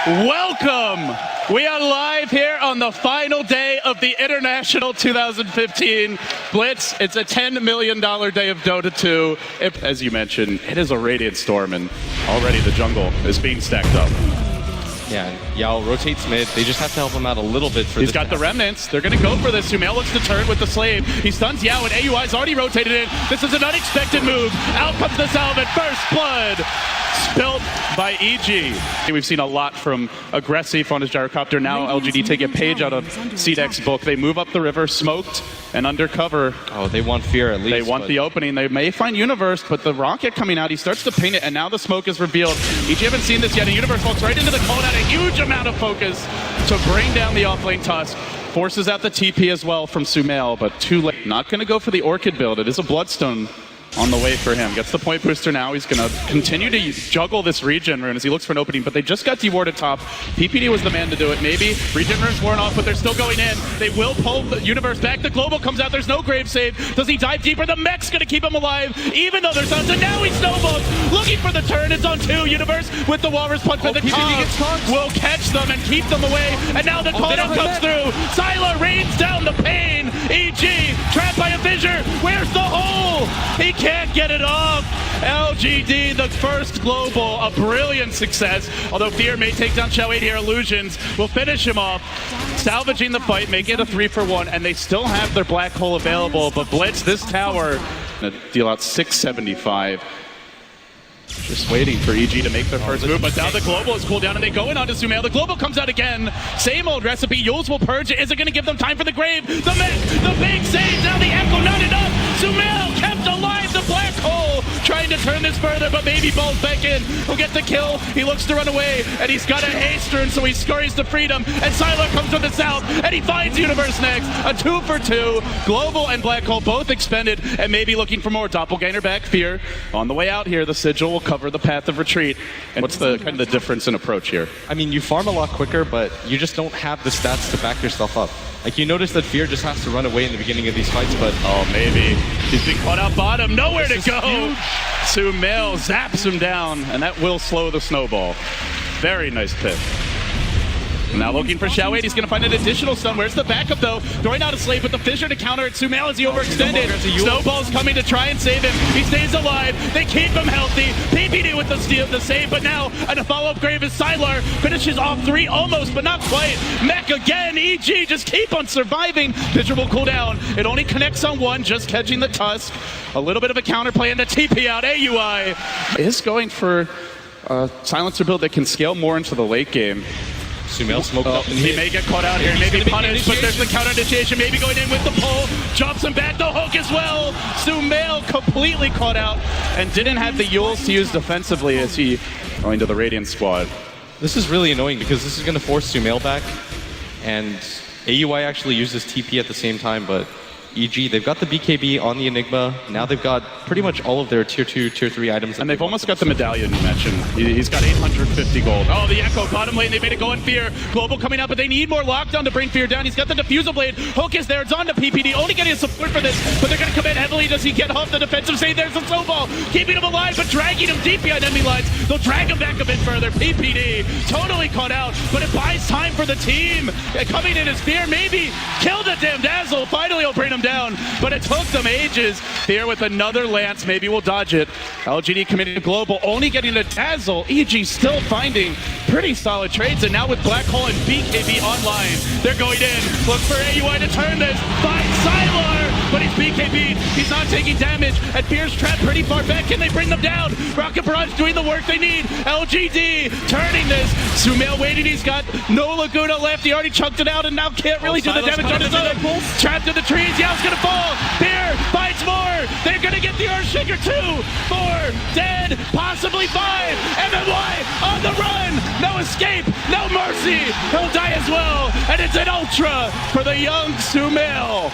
Welcome! We are live here on the final day of the International 2015 Blitz. It's a $10 million day of Dota 2. As you mentioned, it is a Radiant Storm, and already the jungle is being stacked up. Yeah, Yao rotates mid. They just have to help him out a little bit for this. He's got the remnants. They're going to go for this. Sumail looks to turn with the Slave. He stuns Yao, and AUI's already rotated in. This is an unexpected move. Out comes the Salvin. First blood. Spilt by EG. We've seen a lot from Aggressive on his gyrocopter. Now LGD take a page out of CDEC's book. They move up the river, smoked and undercover. Oh, they want Fear at least. They want the opening. They may find Universe, but the rocket coming out, he starts to paint it, and now the smoke is revealed. EG haven't seen this yet, and Universe walks right into the call, out a huge amount of focus to bring down the offlane Tusk. Forces out the TP as well from Sumail, but too late. Not going to go for the Orchid build. It is a Bloodstone on the way for him. Gets the point booster now. He's going to continue to juggle this regen rune as he looks for an opening, but they just got dewarded top. PPD was the man to do it. Maybe regen rune's worn off, but they're still going in. They will pull the Universe back. The Global comes out. There's no grave save. Does he dive deeper? The mech's going to keep him alive, even though there's suns, and now he snowballs. Looking for the turn. It's on two. Universe with the Walrus punch, but the PPD will catch them and keep them away, and now the call down comes through. Sylar rains down the pain. EG trapped by a fissure. Where's the hole? He can't get it off. LGD, the first global, a brilliant success. Although Fear may take down Xiao 8 here, Illusions will finish him off, salvaging the fight, making it a 3-for-1, and they still have their black hole available. But Blitz, this tower, gonna deal out 675. Just waiting for EG to make their first move, but now the Global is cooled down, and they go in onto Sumail. The Global comes out again. Same old recipe. Yules will purge it. Is it going to give them time for the grave? The mech, the big save. Now the Echo, not enough. Sumail kept alive the black hole, trying to turn this further, but maybe balls back in. He'll get the kill. He looks to run away, and he's got a haste rune, so he scurries to freedom. And Sylar comes from the south, and he finds Universe next. A 2-for-2. Global and black hole both expended, and maybe looking for more. Doppelganger back. Fear on the way out here. The Sigil will cover the path of retreat. And what's the kind of the difference in approach here? I mean, you farm a lot quicker, but you just don't have the stats to back yourself up. Like, you notice that Fear just has to run away in the beginning of these fights, but oh, maybe he's being caught out bottom, nowhere to go. Sumail zaps him down, and that will slow the snowball. Very nice pick. Now looking for Xiao 8, he's going to find an additional stun. Where's the backup though? Throwing out a Slave with the fissure to counter it. Sumail as he overextended. Snowball's coming to try and save him. He stays alive. They keep him healthy. PPD with the steal, the save, but now a follow-up grave is Sylar. Finishes off 3 almost, but not quite. Mech again. EG just keep on surviving. Fissure will cool down. It only connects on 1, just catching the Tusk. A little bit of a counterplay and the TP out. AUI is going for a silencer build that can scale more into the late game. Sumail smoked up. He may get caught out here, maybe punished, but there's the counter initiation, maybe going in with the pull, jumps him back, the hook as well. Sumail completely caught out and didn't have the Yules to use defensively as he going to the Radiant squad. This is really annoying because this is going to force Sumail back, and AUI actually uses TP at the same time, but EG, they've got the BKB on the Enigma. Now they've got pretty much all of their tier 2, tier 3 items. And they've almost got the medallion you mentioned. He's got 850 gold. Oh, the Echo, bottom lane, they made it go in Fear. Global coming out, but they need more lockdown to bring Fear down. He's got the Diffusal Blade. Hook is there, it's on to PPD. Only getting support for this, but they're going to commit heavily. Does he get off the defensive save? There's a snowball, keeping him alive, but dragging him deep behind enemy lines. They'll drag him back a bit further. PPD totally caught out, but it buys time for the team. Coming in as Fear, maybe kill the damn Dazzle. Finally, he'll bring him down, but it took them ages. Fear with another Lance, maybe we'll dodge it. LGD committing to Global, only getting a Dazzle. EG still finding pretty solid trades, and now with Black Hole and BKB online, they're going in. Look for AUI to turn this. Find Sylar, but he's BKB'd. He's not taking damage, and Fear's trapped pretty far back. Can they bring them down? Rocket Barrage doing the work they need. LGD turning this. Sumail waiting, he's got no Laguna left. He already chunked it out and now can't really do the damage on his own. Trapped in the trees, Yao's gonna fall. Fear fights more. They're gonna get the Earthshaker. 2, 4, dead, possibly 5. MMY on the run. No escape, no mercy. He'll die as well. And it's an ultra for the young Sumail.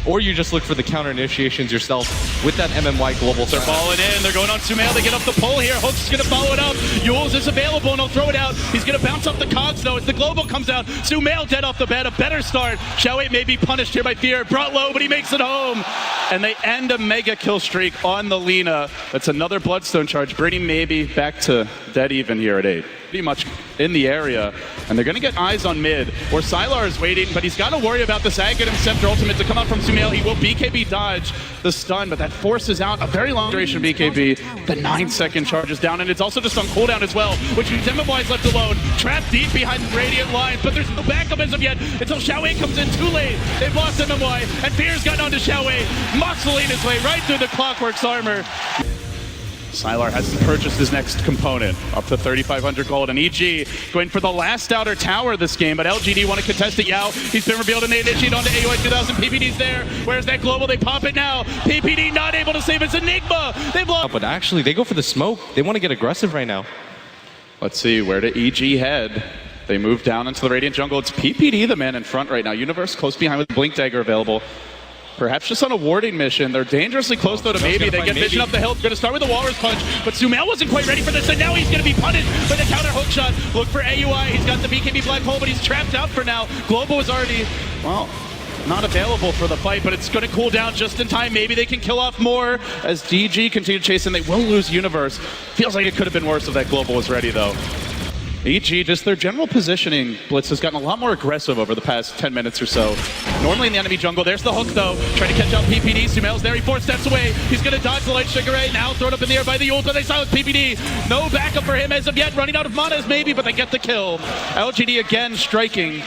Or you just look for the counter initiations yourself with that MMY global. They're falling in. They're going on Sumail. They get up the pole here. Hook's going to follow it up. Yules is available, and he'll throw it out. He's going to bounce off the cogs, though, as the global comes out. Sumail dead off the bat. A better start. Xiao 8 may be punished here by Fear. Brought low, but he makes it home. And they end a mega kill streak on the Lina. That's another Bloodstone charge, bringing maybe back to dead even here at 8. pretty much in the area, and they're going to get eyes on mid, where Sylar is waiting, but he's got to worry about this Agate and Scepter ultimate to come out from Sumail. He will BKB dodge the stun, but that forces out a very long duration BKB. The 9-second charge is down, and it's also just on cooldown as well, which means MMY is left alone, trapped deep behind the Radiant lines, but there's no backup as of yet until Xiaowei comes in too late. They've lost MMY, and Fear's gotten onto Xiaowei, muscling his way right through the Clockwork's armor. Sylar has purchased his next component, up to 3,500 gold, and EG going for the last outer tower this game, but LGD want to contest it. Yao, he's been revealed and they initiate onto AUI 2000. PPD's there. Where's that global? They pop it now. PPD not able to save. It's Enigma. They've lost. But actually, they go for the smoke. They want to get aggressive right now. Let's see, where did EG head? They move down into the Radiant jungle. It's PPD, the man in front right now. Universe close behind with Blink Dagger available. Perhaps just on a warding mission. They're dangerously close though to maybe. They get vision up the hill. Going to start with the Walrus Punch, but Sumail wasn't quite ready for this, and now he's going to be punished by the counter hook shot. Look for AUI. He's got the BKB Black Hole, but he's trapped out for now. Global is already, well, not available for the fight, but it's going to cool down just in time. Maybe they can kill off more as DG continue to chase, and they will lose Universe. Feels like it could have been worse if that Global was ready though. EG, just their general positioning, Blitz, has gotten a lot more aggressive over the past 10 minutes or so. Normally in the enemy jungle, there's the hook though, trying to catch out PPD. Sumail's there, he 4 steps away. He's going to dodge the Light Sugar Ray, now thrown up in the air by the ult, but they silence PPD. No backup for him as of yet, running out of manas maybe, but they get the kill. LGD again striking.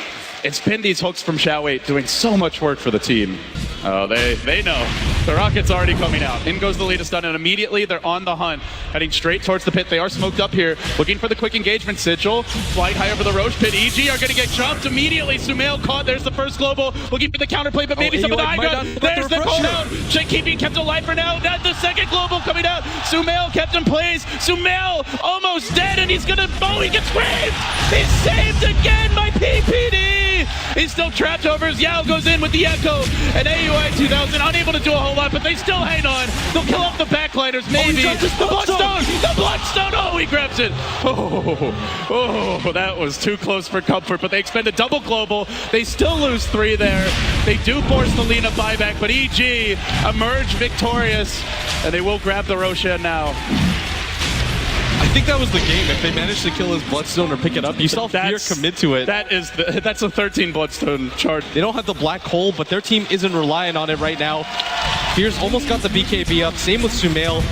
It's been these hooks from Xiaowei doing so much work for the team. Oh, they know. The rocket's already coming out. In goes the lead stun, and immediately they're on the hunt, heading straight towards the pit. They are smoked up here, looking for the quick engagement. Sigil, flight high over the Roche pit. EG are going to get dropped immediately. Sumail caught. There's the first global, looking for the counterplay, but maybe some of the high ground. There's the cooldown. Keeping kept alive for now. That's the second global coming out. Sumail kept in place. Sumail almost dead, and he's going to, oh, he gets saved. He's saved again by PPD. He's still trapped over as Yao goes in with the Echo, and AUI 2000 unable to do a whole lot, but they still hang on. They'll kill off the backlighters, maybe. The Bloodstone! The Bloodstone! Oh, he grabs it. Oh, that was too close for comfort, but they expend a double global. They still lose 3 there. They do force the Lina buyback, but EG emerge victorious, and they will grab the Roshan now. I think that was the game. If they managed to kill his Bloodstone or pick it up, you saw Fear commit to it. That's a 13 Bloodstone charge. They don't have the Black Hole, but their team isn't relying on it right now. Fear's almost got the BKB up. Same with Sumail.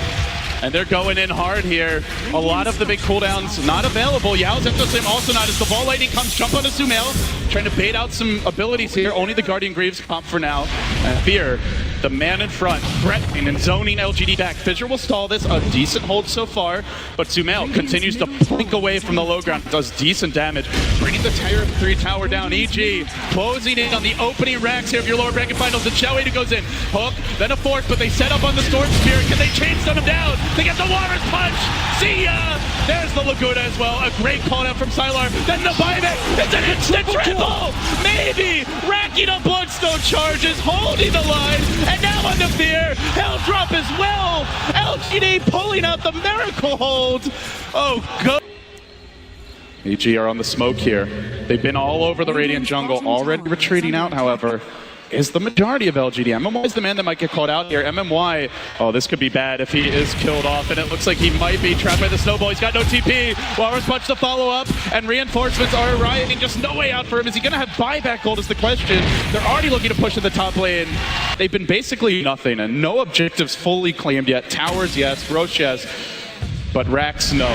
And they're going in hard here. A lot of the big cooldowns not available. Yao's at the same also not as the Ball Lightning comes, jump onto Sumail, trying to bait out some abilities here. Only the Guardian Greaves pop for now. And Fear, the man in front, threatening and zoning LGD back. Fissure will stall this, a decent hold so far, but Sumail continues to blink away from the low ground, does decent damage, bringing the Tier 3 tower down. EG closing in on the opening racks here of your lower bracket finals. And Xiaowei who goes in, hook, then a fork, but they set up on the Storm Spirit. Can they chain stun him down? They get the Walrus Punch. See ya! There's the Laguna as well. A great call out from Sylar. Then the buyback. It's an instant triple! Maybe! Racking up Bloodstone charges, holding the line. And now on the Fear. Hell drop as well. LGD pulling out the miracle hold. Oh, go. EG are on the smoke here. They've been all over the Radiant jungle. Already retreating out, however, is the majority of LGD. MMY is the man that might get called out here. MMY, oh, this could be bad if he is killed off, and it looks like he might be trapped by the snowball. He's got no TP. Walrus Punch to follow up, and reinforcements are arriving. Just no way out for him. Is he going to have buyback gold is the question. They're already looking to push in the top lane. They've been basically nothing, and no objectives fully claimed yet. Towers, yes. Roche, yes. But racks, no.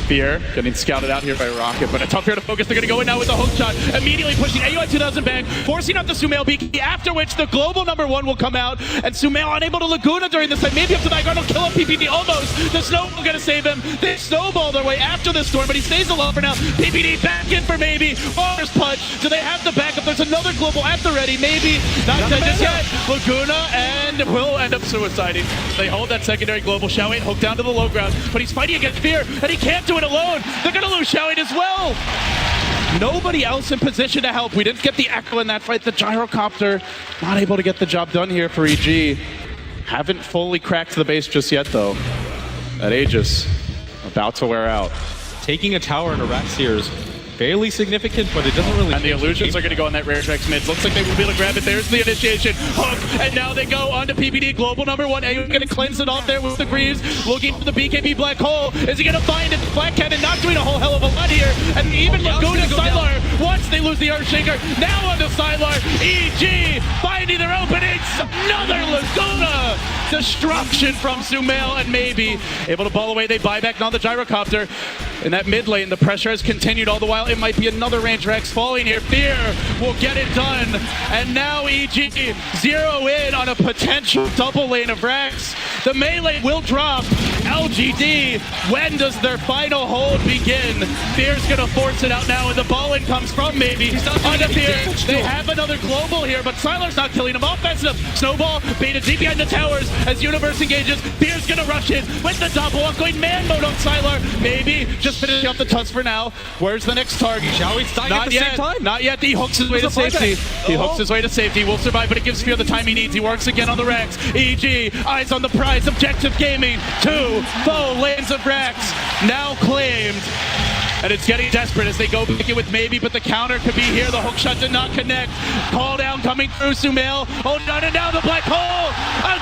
Fear getting scouted out here by Rocket, but a tough here to focus. They're going to go in now with the hook shot, immediately pushing AUI 2000 back, forcing out the Sumail BK, after which the global #1 will come out, and Sumail unable to Laguna during this time, maybe up to the Vanguard will kill up PPD almost. The Snowball going to save him. They snowball their way after the storm, but he stays alive for now. PPD back in for maybe. Walrus Punch. Do they have the backup? There's another global at the ready, maybe. Not dead just yet. Laguna and will end up suiciding. They hold that secondary global. Xiaowei hooked down to the low ground, but he's fighting against Fear, and he can't do it alone. They're going to lose Xiaowei as well. Nobody else in position to help. We didn't get the Echo in that fight. The Gyrocopter not able to get the job done here for EG. Haven't fully cracked the base just yet, though. That Aegis about to wear out. Taking a tower in a Raxiers fairly significant, but it doesn't really. And the illusions are going to go on that rare Rex mid. Looks like they will be able to grab it. There's the initiation. Hook. And now they go on to PPD. Global number 1. Are you going to cleanse it off there with the Greaves? Looking for the BKB Black Hole. Is he going to find it? Black Cannon not doing a whole hell of a lot here. And even Laguna Sylar, once they lose the Earthshaker, now on to Sylar. EG finding their openings. Another Laguna. Destruction from Sumail, and maybe able to ball away. They buy back on the gyrocopter. In that mid lane, the pressure has continued all the while. It might be another range Rex falling here. Fear will get it done. And now EG zero in on a potential double lane of Rex. The melee will drop. LGD, when does their final hold begin? Fear's gonna force it out now, and the ball in comes from maybe onto Fear. They have another global here, but Sylar's not killing him. Offensive snowball, beta deep behind the towers as Universe engages. Fear's gonna rush in with the double up, going man mode on Sylar. Maybe just finishing up the tusk for now. Where's the next target? Shall we die at the same time? Not yet. He hooks his way to safety. He hooks his way to safety. Will survive, but it gives Fear the time he needs. He works again on the Rex. EG, eyes on the prize. Objective Gaming. 2 full lanes of Rex now claimed. And it's getting desperate as they go pick it with maybe, but the counter could be here. The hook shot did not connect. Call down coming through Sumail. Hold on, and now the Black Hole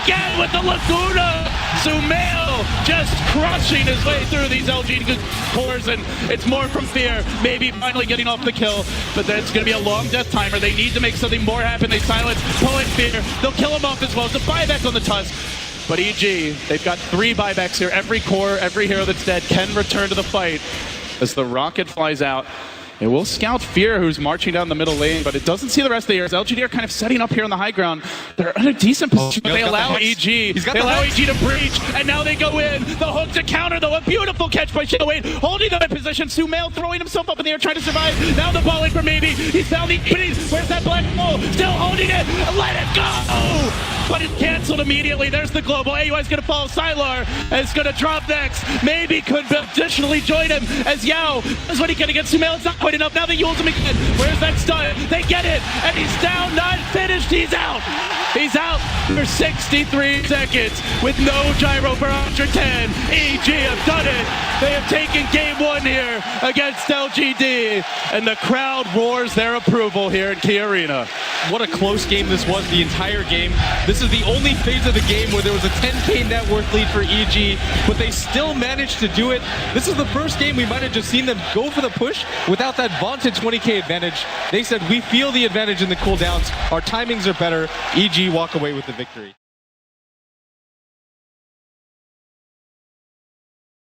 again with the Laguna. Sumail just crushing his way through these LGD cores, and it's more from Fear. Maybe finally getting off the kill, but then it's going to be a long death timer. They need to make something more happen. They silence, pull in Fear. They'll kill him off as well. It's a buyback on the tusk. But EG, they've got 3 buybacks here. Every core, every hero that's dead can return to the fight. As the rocket flies out, it will scout Fear, who's marching down the middle lane, but it doesn't see the rest of the heroes. LGD are kind of setting up here on the high ground. They're in a decent position, but they allow EG. They allow EG to breach, and now they go in. The hook to counter, though. A beautiful catch by Shadowwade, holding them in position. Sumail throwing himself up in the air, trying to survive. Now the ball in for maybe. He's found the opening. Where's that Black Hole? Still holding it. Let it go! But it's canceled immediately. There's the global. AUI's going to follow Sylar. It's going to drop next. Maybe could additionally join him as Yao is what he can against Sumail. It's not quite enough. Now they use him again. Where's that stun? They get it. And he's down, not finished. He's out. He's out for 63 seconds with no gyro for 110. EG have done it. They have taken game 1 here against LGD. And the crowd roars their approval here in KeyArena. What a close game this was the entire game. This is the only phase of the game where there was a 10k net worth lead for EG, but they still managed to do it. This is the first game we might have just seen them go for the push without that vaunted 20k advantage. They said, we feel the advantage in the cooldowns. Our timings are better. EG walk away with the victory.